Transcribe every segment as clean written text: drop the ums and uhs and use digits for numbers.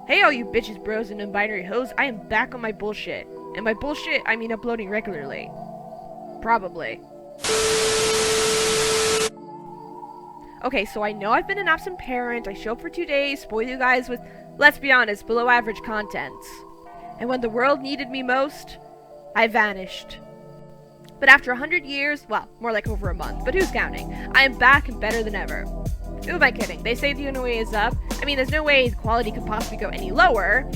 Hey all you bitches, bros, and non-binary hoes, I am back on my bullshit. And by bullshit, I mean uploading regularly. Probably. Okay, so I know I've been an absent parent, I show up for 2 days, spoil you guys with, let's be honest, below average content. And when the world needed me most, I vanished. But after 100 years, well, more like over a month, but who's counting? I am back and better than ever. Who am I kidding? They say the only way is up. I mean, there's no way the quality could possibly go any lower.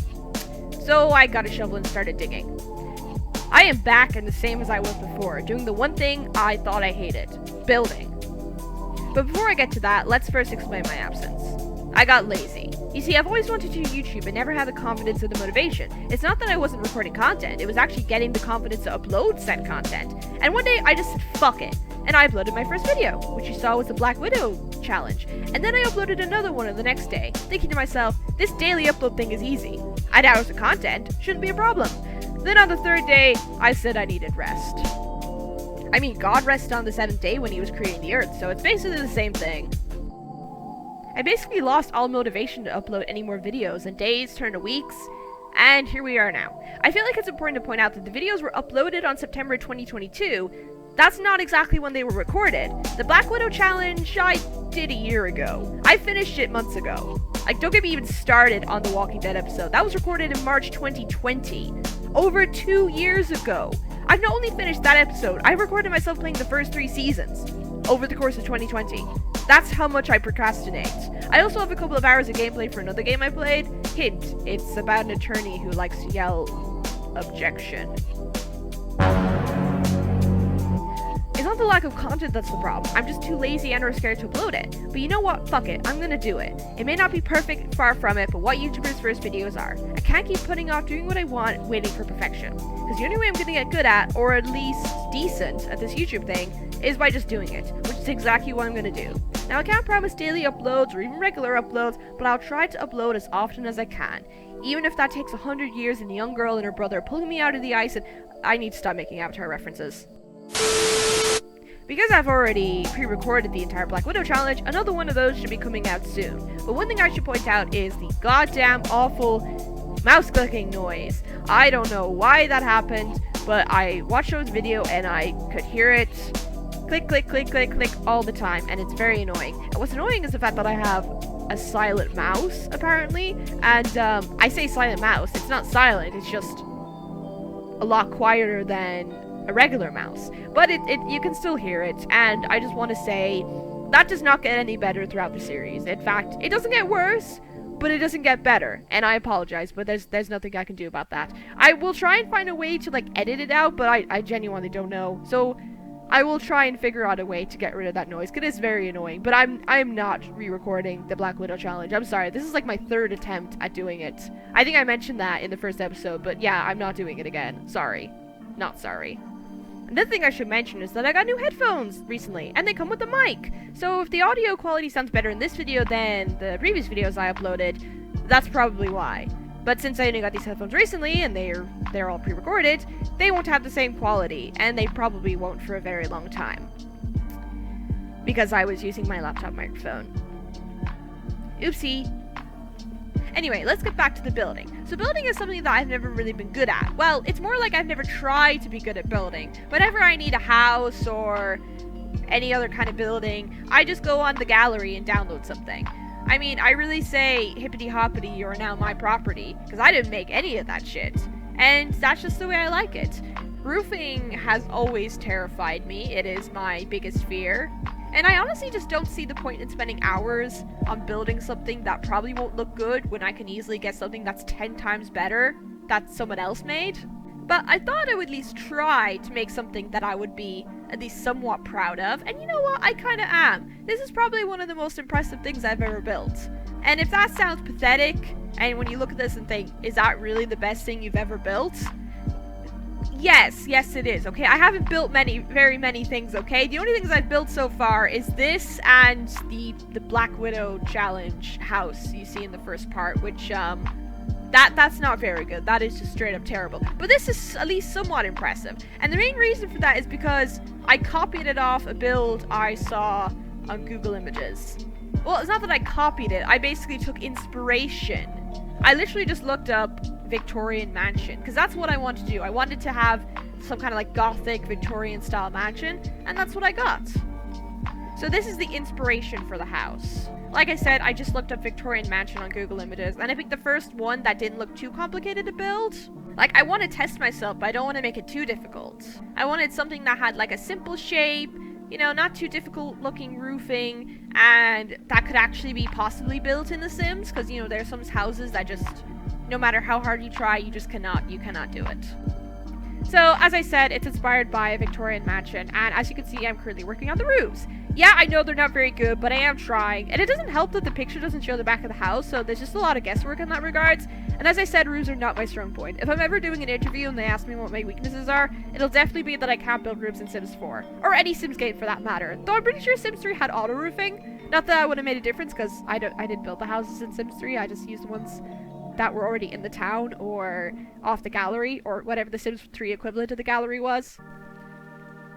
So I got a shovel and started digging. I am back and the same as I was before, doing the one thing I thought I hated, building. But before I get to that, let's first explain my absence. I got lazy. You see, I've always wanted to do YouTube and never had the confidence or the motivation. It's not that I wasn't recording content, it was actually getting the confidence to upload said content. And one day I just said, fuck it. And I uploaded my first video, which you saw was the Black Widow challenge. And then I uploaded another one the next day, thinking to myself, this daily upload thing is easy. 8 hours of content shouldn't be a problem. Then on the third day, I said I needed rest. I mean, God rested on the 7th day when he was creating the earth, so it's basically the same thing. I basically lost all motivation to upload any more videos, and days turned to weeks, and here we are now. I feel like it's important to point out that the videos were uploaded on September 2022. That's not exactly when they were recorded. The Black Widow challenge I did a year ago. I finished it months ago. Like, don't get me even started on the Walking Dead episode. That was recorded in March 2020. Over 2 years ago. I've not only finished that episode, I recorded myself playing the first 3 seasons over the course of 2020. That's how much I procrastinate. I also have a couple of hours of gameplay for another game I played. Hint, it's about an attorney who likes to yell, objection. It's not the lack of content that's the problem. I'm just too lazy and or scared to upload it. But you know what? Fuck it. I'm gonna do it. It may not be perfect, far from it, but what YouTubers' first videos are. I can't keep putting off doing what I want, waiting for perfection. Because the only way I'm gonna get good at, or at least decent at this YouTube thing, is by just doing it, which is exactly what I'm gonna do. Now I can't promise daily uploads or even regular uploads, but I'll try to upload as often as I can. Even if that takes 100 years and a young girl and her brother pulling me out of the ice and I need to stop making Avatar references. Because I've already pre-recorded the entire Black Widow challenge, another one of those should be coming out soon. But one thing I should point out is the goddamn awful mouse clicking noise. I don't know why that happened, but I watched those video and I could hear it click, click, click, click, click all the time, and it's very annoying. And what's annoying is the fact that I have a silent mouse, apparently, and I say silent mouse, it's not silent, it's just a lot quieter than a regular mouse, but you can still hear it, and I just want to say that does not get any better throughout the series. In fact, it doesn't get worse, but it doesn't get better, and I apologize, but there's nothing I can do about that. I will try and find a way to like edit it out, but I genuinely don't know, so I will try and figure out a way to get rid of that noise, because it's very annoying. But I'm not re-recording the Black Widow challenge. I'm sorry, this is like my 3rd attempt at doing it. I think I mentioned that in the first episode, but yeah, I'm not doing it again. Sorry. Not sorry. Another thing I should mention is that I got new headphones recently, and they come with a mic. So if the audio quality sounds better in this video than the previous videos I uploaded, that's probably why. But since I only got these headphones recently, and they're all pre-recorded, they won't have the same quality, and they probably won't for a very long time. Because I was using my laptop microphone. Oopsie. Anyway, let's get back to the building. So building is something that I've never really been good at. Well, it's more like I've never tried to be good at building. Whenever I need a house or any other kind of building, I just go on the gallery and download something. I mean, I really say hippity hoppity, you're now my property, because I didn't make any of that shit. And that's just the way I like it. Roofing has always terrified me. It is my biggest fear. And I honestly just don't see the point in spending hours on building something that probably won't look good when I can easily get something that's 10 times better that someone else made. But I thought I would at least try to make something that I would be at least somewhat proud of, and you know what, I kinda am. This is probably one of the most impressive things I've ever built. And if that sounds pathetic, and when you look at this and think, is that really the best thing you've ever built? Yes it is, okay? I haven't built very many things, okay? The only things I've built so far is this and the Black Widow challenge house you see in the first part, which, that's not very good. That is just straight up terrible. But this is at least somewhat impressive. And the main reason for that is because I copied it off a build I saw on Google Images. Well, it's not that I copied it. I basically took inspiration I literally just looked up Victorian mansion, because that's what I wanted to do. I wanted to have some kind of like Gothic Victorian style mansion, and that's what I got. So this is the inspiration for the house. Like I said, I just looked up Victorian mansion on Google Images, and I picked the first one that didn't look too complicated to build. Like, I want to test myself, but I don't want to make it too difficult. I wanted something that had like a simple shape, you know, not too difficult looking roofing, and that could actually be possibly built in The Sims, because, you know, there's some houses that just, no matter how hard you try, you cannot do it. So, as I said, it's inspired by a Victorian mansion, and as you can see, I'm currently working on the roofs. Yeah, I know they're not very good, but I am trying, and it doesn't help that the picture doesn't show the back of the house, so there's just a lot of guesswork in that regards, and as I said, roofs are not my strong point. If I'm ever doing an interview and they ask me what my weaknesses are, it'll definitely be that I can't build roofs in Sims 4, or any Sims game for that matter, though I'm pretty sure Sims 3 had auto roofing. Not that I would have made a difference, because I didn't build the houses in Sims 3, I just used ones that were already in the town, or off the gallery, or whatever the Sims 3 equivalent of the gallery was.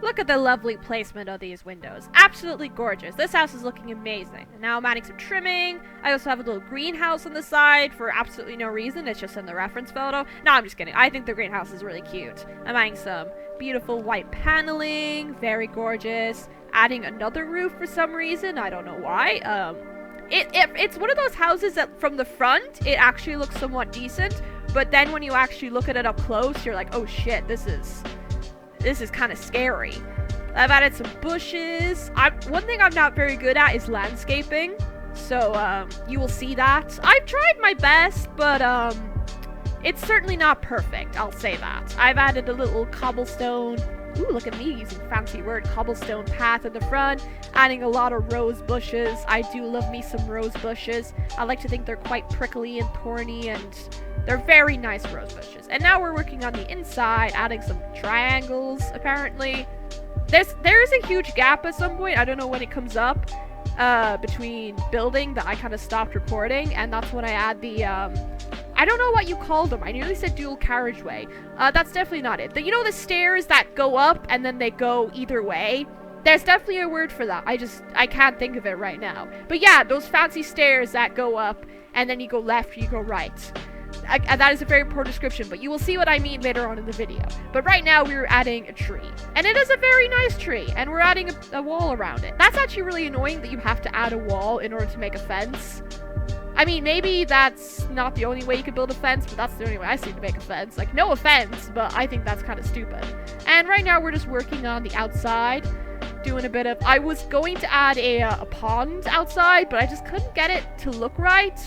Look at the lovely placement of these windows. Absolutely gorgeous. This house is looking amazing. Now I'm adding some trimming. I also have a little greenhouse on the side for absolutely no reason. It's just in the reference photo. No, I'm just kidding. I think the greenhouse is really cute. I'm adding some beautiful white paneling. Very gorgeous. Adding another roof for some reason. I don't know why. It's one of those houses that from the front, it actually looks somewhat decent. But then when you actually look at it up close, you're like, oh shit, this is kind of scary. I've added some bushes. One thing I'm not very good at is landscaping. So, you will see that. I've tried my best, but, it's certainly not perfect. I'll say that. I've added a little cobblestone. Ooh, look at me using a fancy word. Cobblestone path in the front. Adding a lot of rose bushes. I do love me some rose bushes. I like to think they're quite prickly and thorny, and they're very nice rose bushes. And now we're working on the inside, adding some triangles, apparently. There is a huge gap at some point, I don't know when it comes up, between building that I kind of stopped recording, and that's when I add the, I don't know what you call them. I nearly said dual carriageway. That's definitely not it. You know the stairs that go up and then they go either way? There's definitely a word for that. I can't think of it right now. But yeah, those fancy stairs that go up and then you go left, you go right. That is a very poor description, but you will see what I mean later on in the video. But right now, we're adding a tree. And it is a very nice tree, and we're adding a wall around it. That's actually really annoying that you have to add a wall in order to make a fence. I mean, maybe that's not the only way you could build a fence, but that's the only way I see to make a fence. Like, no offense, but I think that's kind of stupid. And right now, we're just working on the outside, doing a bit of... I was going to add a pond outside, but I just couldn't get it to look right.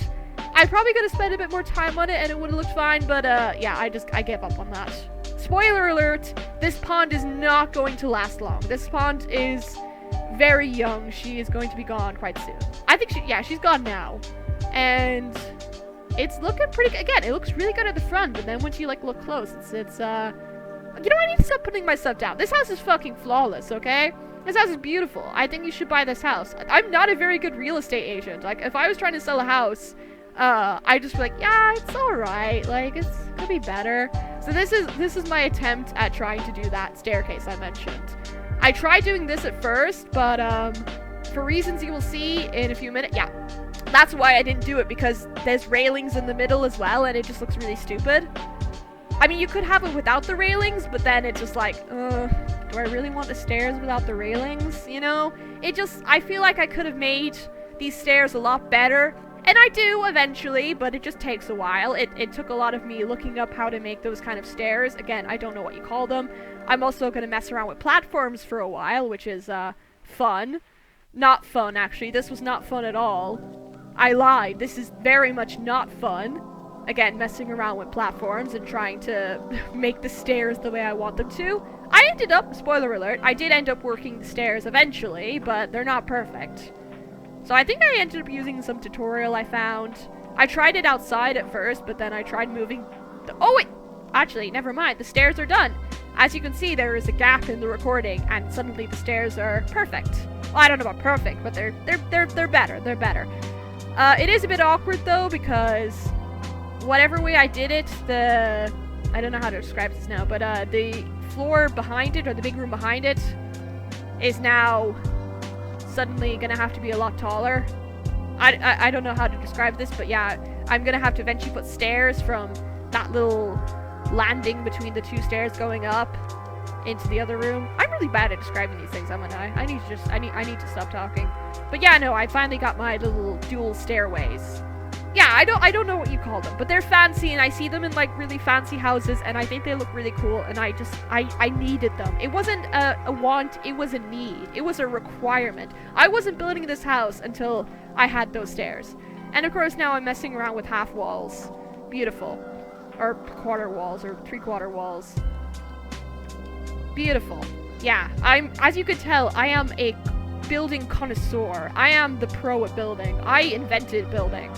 I probably could have spent a bit more time on it and it would have looked fine, but yeah, I gave up on that. Spoiler alert, this pond is not going to last long. This pond is very young. She is going to be gone quite soon. I think she's gone now. And it's looking pretty good. Again, it looks really good at the front, but then once you like look close, it's you know, I need to stop putting myself down. This house is fucking flawless, okay? This house is beautiful. I think you should buy this house. I'm not a very good real estate agent. Like, if I was trying to sell a house, I just be like, yeah, it's alright, like, could be better. So this is my attempt at trying to do that staircase I mentioned. I tried doing this at first, but, for reasons you will see in a few minutes, yeah, that's why I didn't do it, because there's railings in the middle as well, and it just looks really stupid. I mean, you could have it without the railings, but then it's just like, do I really want the stairs without the railings, you know? I feel like I could have made these stairs a lot better. And I do, eventually, but it just takes a while. It took a lot of me looking up how to make those kind of stairs. Again, I don't know what you call them. I'm also going to mess around with platforms for a while, which is, fun. Not fun, actually. This was not fun at all. I lied. This is very much not fun. Again, messing around with platforms and trying to make the stairs the way I want them to. I ended up, spoiler alert, I did end up working the stairs eventually, but they're not perfect. So I think I ended up using some tutorial I found. I tried it outside at first, but then I tried moving oh wait! Actually, never mind, the stairs are done. As you can see, there is a gap in the recording, and suddenly the stairs are perfect. Well, I don't know about perfect, but they're better, they're better. It is a bit awkward though, because whatever way I did it, I don't know how to describe this now, but the floor behind it, or the big room behind it, is now suddenly gonna have to be a lot taller. I don't know how to describe this, but yeah, I'm gonna have to eventually put stairs from that little landing between the two stairs going up into the other room. I'm really bad at describing these things, haven't I? I need to stop talking. But yeah, no, I finally got my little dual stairways. Yeah, I don't know what you call them, but they're fancy, and I see them in like really fancy houses, and I think they look really cool, and I needed them. It wasn't a want, it was a need. It was a requirement. I wasn't building this house until I had those stairs. And of course now I'm messing around with half walls. Beautiful. Or quarter walls, or three-quarter walls. Beautiful. Yeah, as you could tell, I am a building connoisseur. I am the pro at building. I invented building.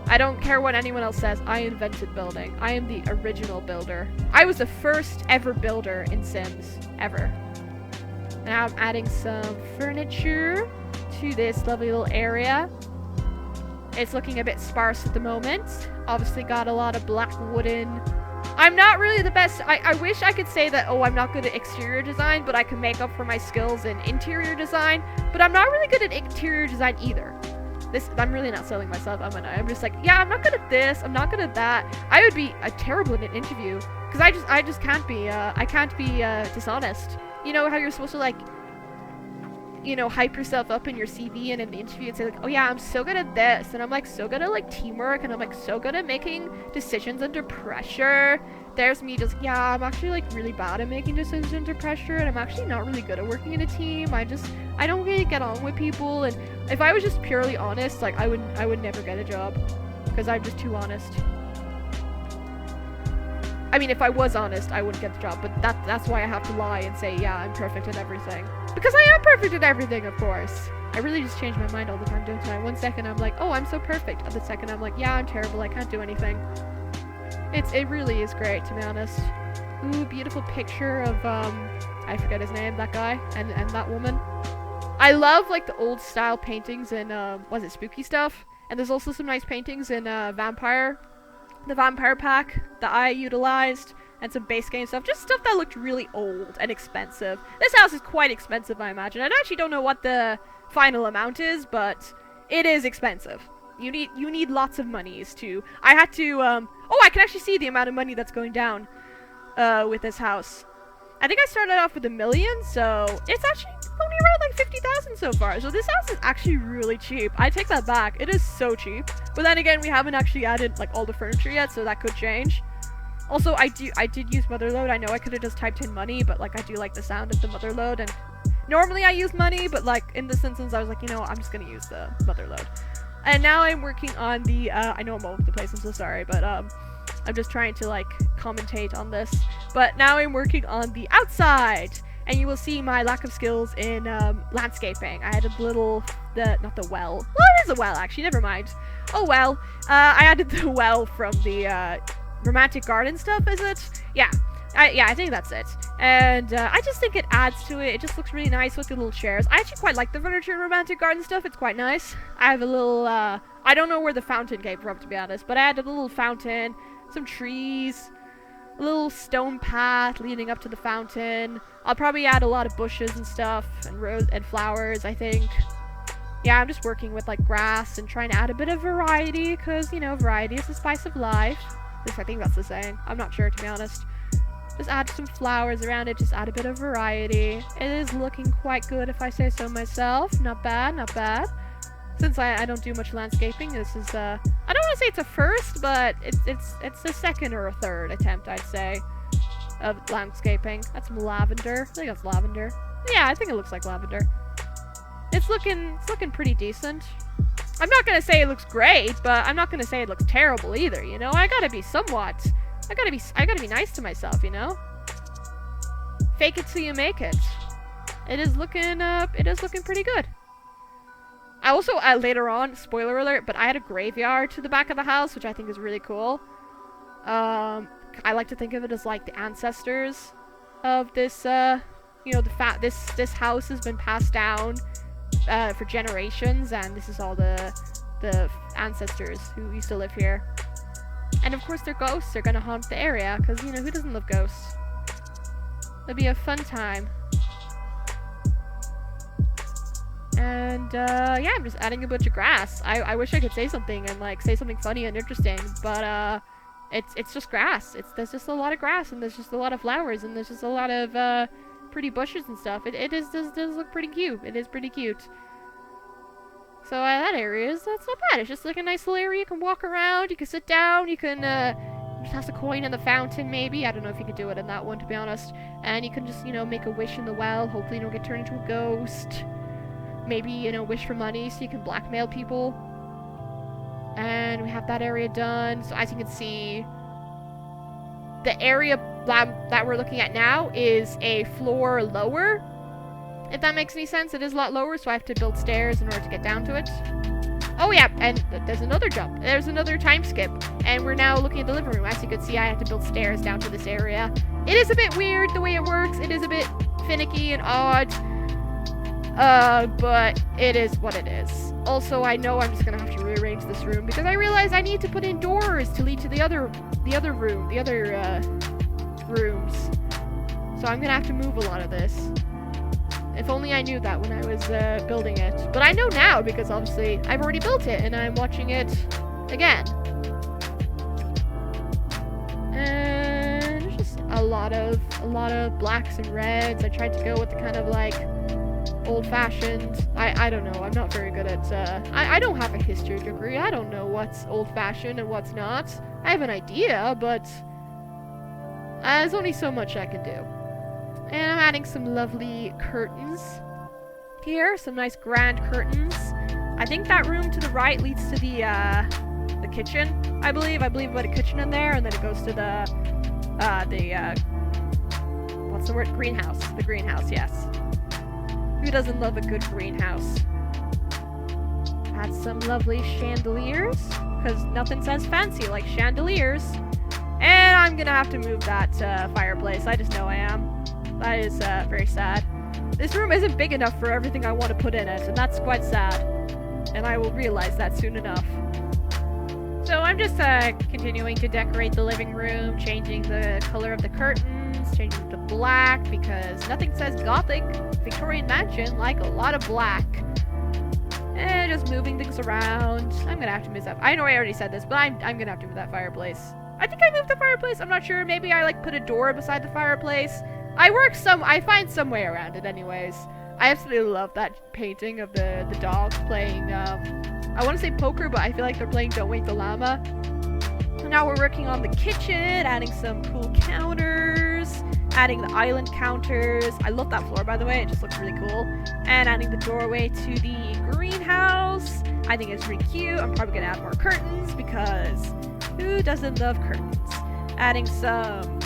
I don't care what anyone else says, I invented building. I am the original builder. I was the first ever builder in Sims, ever. Now I'm adding some furniture to this lovely little area. It's looking a bit sparse at the moment. Obviously got a lot of black wooden. I'm not really the best. I wish I could say that, oh, I'm not good at exterior design, but I can make up for my skills in interior design. But I'm not really good at interior design either. I'm really not selling myself, am I? I'm just like, yeah, I'm not good at this, I'm not good at that. I would be terrible in an interview, because I just can't be, dishonest. You know how you're supposed to, like, you know, hype yourself up in your CV and in the interview and say, like, oh yeah, I'm so good at this, and I'm, like, so good at, like, teamwork, and I'm, like, so good at making decisions under pressure. There's me just, yeah, I'm actually, like, really bad at making decisions under pressure, and I'm actually not really good at working in a team. I don't really get on with people, and if I was just purely honest, like, I would never get a job, because I'm just too honest. I mean, if I was honest, I wouldn't get the job, but that's why I have to lie and say, yeah, I'm perfect at everything. Because I am perfect at everything, of course. I really just change my mind all the time, don't I? 1 second I'm like, oh, I'm so perfect. The second I'm like, yeah, I'm terrible, I can't do anything. It really is great, to be honest. Ooh, beautiful picture of, I forget his name, that guy, and that woman. I love, like, the old style paintings in, was it spooky stuff? And there's also some nice paintings in, the Vampire pack that I utilized, and some base game stuff. Just stuff that looked really old and expensive. This house is quite expensive, I imagine. I actually don't know what the final amount is, but it is expensive. You need lots of monies to... I had to, oh, I can actually see the amount of money that's going down, with this house. I think I started off with $1 million, so it's actually only around like 50,000 so far. So this house is actually really cheap. I take that back. It is so cheap. But then again, we haven't actually added like all the furniture yet, so that could change. Also, I did use motherload. I know I could have just typed in money, but like I do like the sound of the motherload. And normally I use money, but like in this instance, I was like, you know, I'm just gonna use the motherload. And now I'm working on the, I know I'm all over the place, I'm so sorry, but I'm just trying to like commentate on this. But now I'm working on the outside, and you will see my lack of skills in landscaping. I added not the well. Well, it is a well actually, never mind. Oh well, I added the well from the romantic garden stuff, is it? Yeah. I think that's it. And I just think it adds to it. It just looks really nice with the little chairs. I actually quite like the furniture in romantic garden stuff. It's quite nice. I have a little, I don't know where the fountain came from, to be honest, but I added a little fountain, some trees, a little stone path leading up to the fountain. I'll probably add a lot of bushes and stuff, and rose and flowers, I think. Yeah, I'm just working with like grass and trying to add a bit of variety, because, you know, variety is the spice of life. At least I think that's the saying. I'm not sure, to be honest. Just add some flowers around it, just add a bit of variety. It is looking quite good, if I say so myself. Not bad, not bad. Since I don't do much landscaping, this is, I don't want to say it's a first, but it's a second or a third attempt, I'd say, of landscaping. That's some lavender. I think that's lavender. Yeah, I think it looks like lavender. It's looking pretty decent. I'm not gonna say it looks great, but I'm not gonna say it looks terrible either, you know? I gotta be nice to myself, you know? Fake it till you make it. It is looking pretty good. I also, later on, spoiler alert, but I had a graveyard to the back of the house, which I think is really cool. I like to think of it as like the ancestors of this, you know, this house has been passed down, for generations, and this is all the ancestors who used to live here. And of course their ghosts are gonna haunt the area, because, you know, who doesn't love ghosts? It'll be a fun time. And, yeah, I'm just adding a bunch of grass. I wish I could say something and, like, say something funny and interesting, but, it's just grass. There's just a lot of grass, and there's just a lot of flowers, and there's just a lot of, pretty bushes and stuff. It does look pretty cute. It is pretty cute. So, that area that's not bad. It's just, like, a nice little area. You can walk around, you can sit down, you can, just toss a coin in the fountain, maybe. I don't know if you could do it in that one, to be honest. And you can just, you know, make a wish in the well. Hopefully you don't get turned into a ghost. Maybe, you know, wish for money so you can blackmail people. And we have that area done. So as you can see, the area that we're looking at now is a floor lower. If that makes any sense, it is a lot lower, so I have to build stairs in order to get down to it. Oh yeah, and there's another jump. There's another time skip. And we're now looking at the living room. As you can see, I have to build stairs down to this area. It is a bit weird the way it works. It is a bit finicky and odd. But it is what it is. Also, I know I'm just gonna have to rearrange this room because I realize I need to put in doors to lead to the other rooms. So I'm gonna have to move a lot of this. If only I knew that when I was building it. But I know now because obviously I've already built it and I'm watching it again. And there's just a lot of blacks and reds. I tried to go with the kind of like old-fashioned. I don't know. I'm not very good at I don't have a history degree. I don't know what's old-fashioned and what's not. I have an idea, but there's only so much I can do. And I'm adding some lovely curtains here. Some nice grand curtains. I think that room to the right leads to the kitchen, I believe. I believe about a kitchen in there, and then it goes to the what's the word? Greenhouse. The greenhouse, yes. Who doesn't love a good greenhouse? Add some lovely chandeliers, because nothing says fancy like chandeliers. And I'm gonna have to move that fireplace. I just know I am. That is very sad. This room isn't big enough for everything I want to put in it, and that's quite sad. And I will realize that soon enough. So I'm just continuing to decorate the living room, changing the color of the curtains, changing it to black, because nothing says Gothic Victorian mansion like a lot of black. And just moving things around. I'm gonna have to move that. I know I already said this, but I'm gonna have to move that fireplace. I think I moved the fireplace. I'm not sure. Maybe I like put a door beside the fireplace. I find some way around it anyways. I absolutely love that painting of the dogs playing, I want to say poker, but I feel like they're playing Don't Wake the Llama. So now we're working on the kitchen, adding some cool counters, adding the island counters. I love that floor, by the way. It just looks really cool. And adding the doorway to the greenhouse. I think it's pretty cute. I'm probably going to add more curtains because who doesn't love curtains? Adding some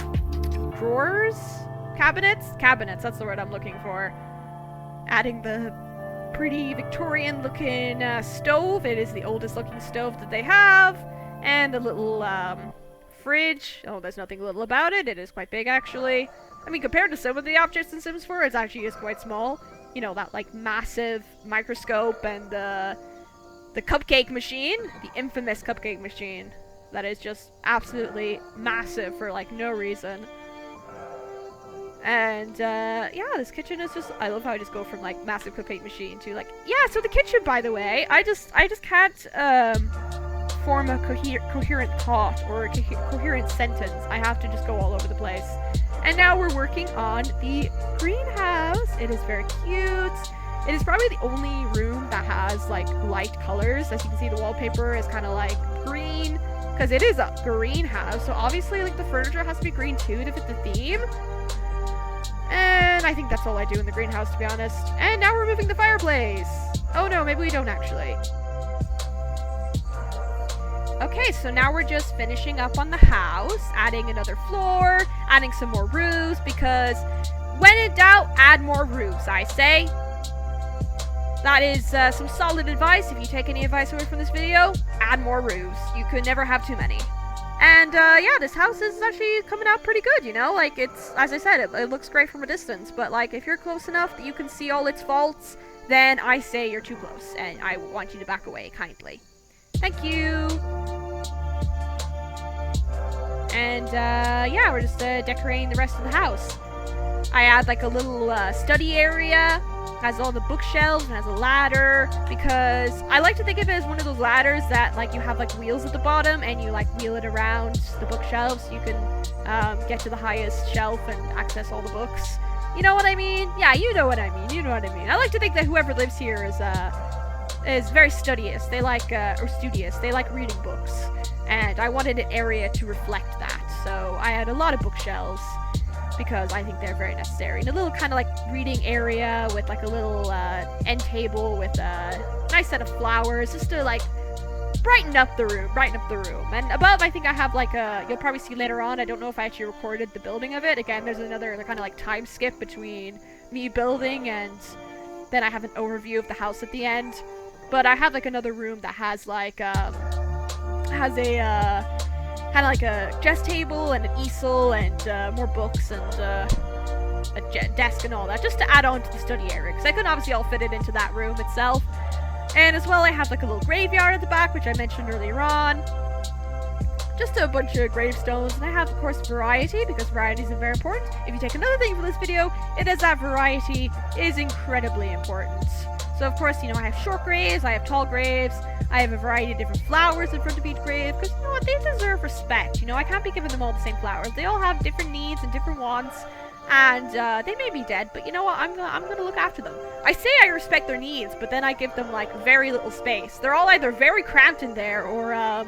drawers. Cabinets, that's the word I'm looking for. Adding the pretty Victorian looking stove. It is the oldest looking stove that they have. And the little fridge. Oh, there's nothing little about it. It is quite big actually. I mean, compared to some of the objects in Sims 4, it's actually is quite small. You know, that like massive microscope and the cupcake machine. The infamous cupcake machine. That is just absolutely massive for like no reason. And, yeah, this kitchen is just, I love how I just go from, like, massive cupcake machine to, like, yeah, so the kitchen, by the way, I just can't, form a coherent thought or a coherent sentence. I have to just go all over the place. And now we're working on the greenhouse. It is very cute. It is probably the only room that has, like, light colors. As you can see, the wallpaper is kind of, like, green, because it is a greenhouse, so obviously, like, the furniture has to be green, too, to fit the theme. And I think that's all I do in the greenhouse, to be honest. And now we're moving the fireplace. Oh no, maybe we don't actually. Okay, so now we're just finishing up on the house, adding another floor, adding some more roofs, because when in doubt, add more roofs, I say. That is some solid advice. If you take any advice away from this video, add more roofs. You could never have too many. And, yeah, this house is actually coming out pretty good, you know? Like, it's, as I said, it looks great from a distance. But, like, if you're close enough that you can see all its faults, then I say you're too close. And I want you to back away kindly. Thank you! And, yeah, we're just decorating the rest of the house. I add, like, a little study area Has all the bookshelves and has a ladder, because I like to think of it as one of those ladders that like you have like wheels at the bottom and you like wheel it around the bookshelves so you can get to the highest shelf and access all the books. You know what I mean? Yeah, you know what I mean. You know what I mean. I like to think that whoever lives here is very studious. They like or studious. They like reading books, and I wanted an area to reflect that. So I had a lot of bookshelves, because I think they're very necessary. And a little kind of like reading area with like a little end table with a nice set of flowers, just to like brighten up the room. And above, I think I have like you'll probably see later on, I don't know if I actually recorded the building of it. Again, there's another kind of like time skip between me building and then I have an overview of the house at the end. But I have like another room that has like has a kind of like a chess table and an easel and more books and a desk and all that, just to add on to the study area, because I couldn't obviously all fit it into that room itself. And as well, I have like a little graveyard at the back, which I mentioned earlier on. Just a bunch of gravestones, and I have, of course, variety, because variety is very important. If you take another thing from this video, it is that variety is incredibly important. So, of course, you know, I have short graves, I have tall graves, I have a variety of different flowers in front of each grave, because, you know what, they deserve respect. You know, I can't be giving them all the same flowers. They all have different needs and different wants, and they may be dead, but you know what, I'm gonna look after them. I say I respect their needs, but then I give them, like, very little space. They're all either very cramped in there, or,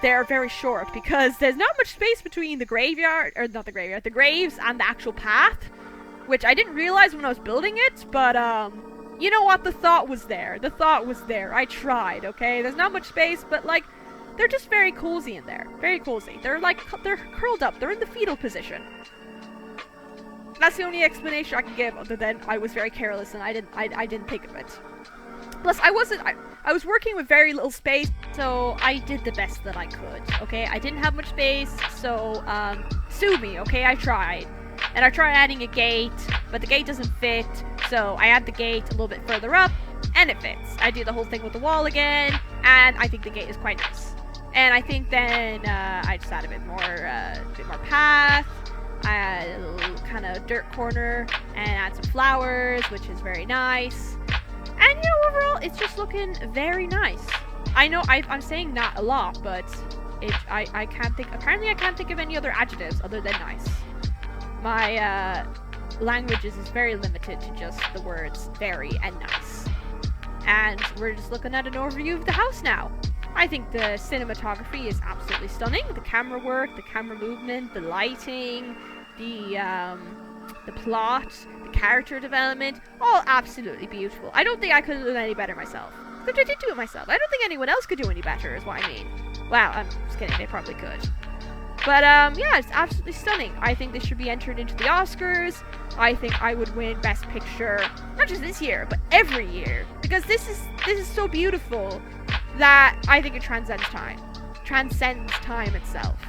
they're very short, because there's not much space between the graveyard, or not the graveyard, the graves and the actual path, which I didn't realize when I was building it, but, you know what, the thought was there. I tried, okay? There's not much space, but, like, they're just very cozy in there. Very cozy. They're, like, they're curled up. They're in the fetal position. That's the only explanation I can give, other than I was very careless and I didn't think of it. Plus, I was working with very little space, so I did the best that I could, okay? I didn't have much space, so, sue me, okay? I tried. And I tried adding a gate, but the gate doesn't fit, so I add the gate a little bit further up, and it fits. I do the whole thing with the wall again, and I think the gate is quite nice. And I think then, I just add a bit more path, I add a little kind of dirt corner, and add some flowers, which is very nice. And, you know, overall, it's just looking very nice. I know I'm saying that a lot, but I can't think, apparently I can't think of any other adjectives other than nice. My languages is very limited to just the words very and nice. And we're just looking at an overview of the house now. I think the cinematography is absolutely stunning. The camera work, the camera movement, the lighting, the plot, the character development, all absolutely beautiful. I don't think I could have done any better myself. But I did do it myself. I don't think anyone else could do any better, is what I mean. Wow, I'm just kidding, they probably could. But, yeah, it's absolutely stunning. I think this should be entered into the Oscars. I think I would win Best Picture, not just this year, but every year. Because this is so beautiful that I think it transcends time. Transcends time itself.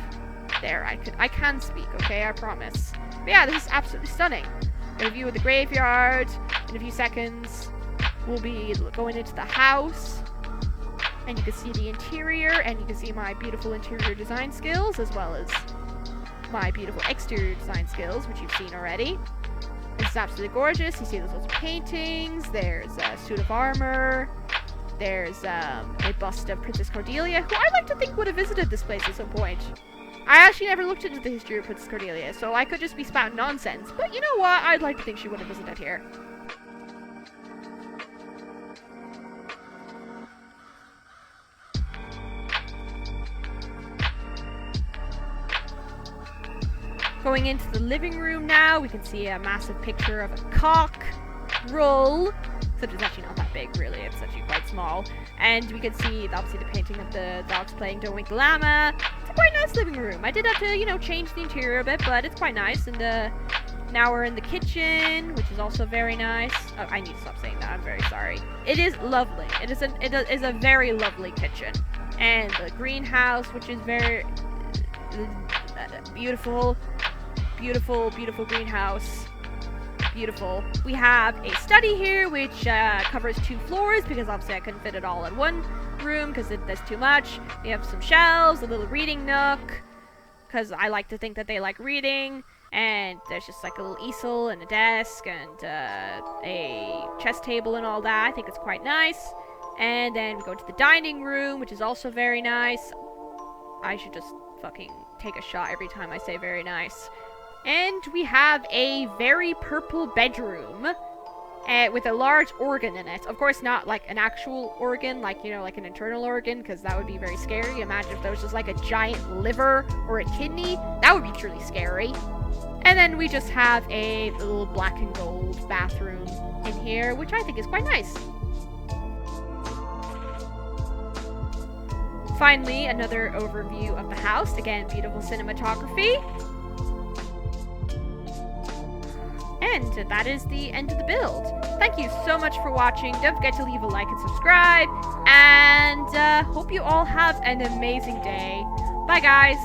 There, I can speak, okay? I promise. But yeah, this is absolutely stunning. A view of the graveyard. In a few seconds, we'll be going into the house. And you can see the interior, and you can see my beautiful interior design skills, as well as my beautiful exterior design skills, which you've seen already. It's absolutely gorgeous. You see there's lots of paintings, there's a suit of armor, there's a bust of Princess Cordelia, who I like to think would have visited this place at some point. I actually never looked into the history of Princess Cordelia, so I could just be spouting nonsense, but you know what? I'd like to think she would have visited here. Going into the living room now, we can see a massive picture of a cock roll. Except it's actually not that big, really. It's actually quite small. And we can see, obviously, the painting of the dogs playing Don't Wake the Llama. It's a quite nice living room. I did have to, you know, change the interior a bit, but it's quite nice. And now we're in the kitchen, which is also very nice. Oh, I need to stop saying that. I'm very sorry. It is lovely. It is a very lovely kitchen. And the greenhouse, which is very beautiful. Beautiful, beautiful greenhouse. Beautiful. We have a study here, which covers 2 floors, because obviously I couldn't fit it all in one room, because there's too much. We have some shelves, a little reading nook, because I like to think that they like reading. And there's just like a little easel and a desk and a chess table and all that. I think it's quite nice. And then we go to the dining room, which is also very nice. I should just fucking take a shot every time I say very nice. And we have a very purple bedroom with a large organ in it. Of course, not like an actual organ, like, you know, like an internal organ, because that would be very scary. Imagine if there was just like a giant liver or a kidney. That would be truly scary. And then we just have a little black and gold bathroom in here, which I think is quite nice. Finally, another overview of the house. Again, beautiful cinematography. And that is the end of the build. Thank you so much for watching. Don't forget to leave a like and subscribe. And hope you all have an amazing day. Bye, guys.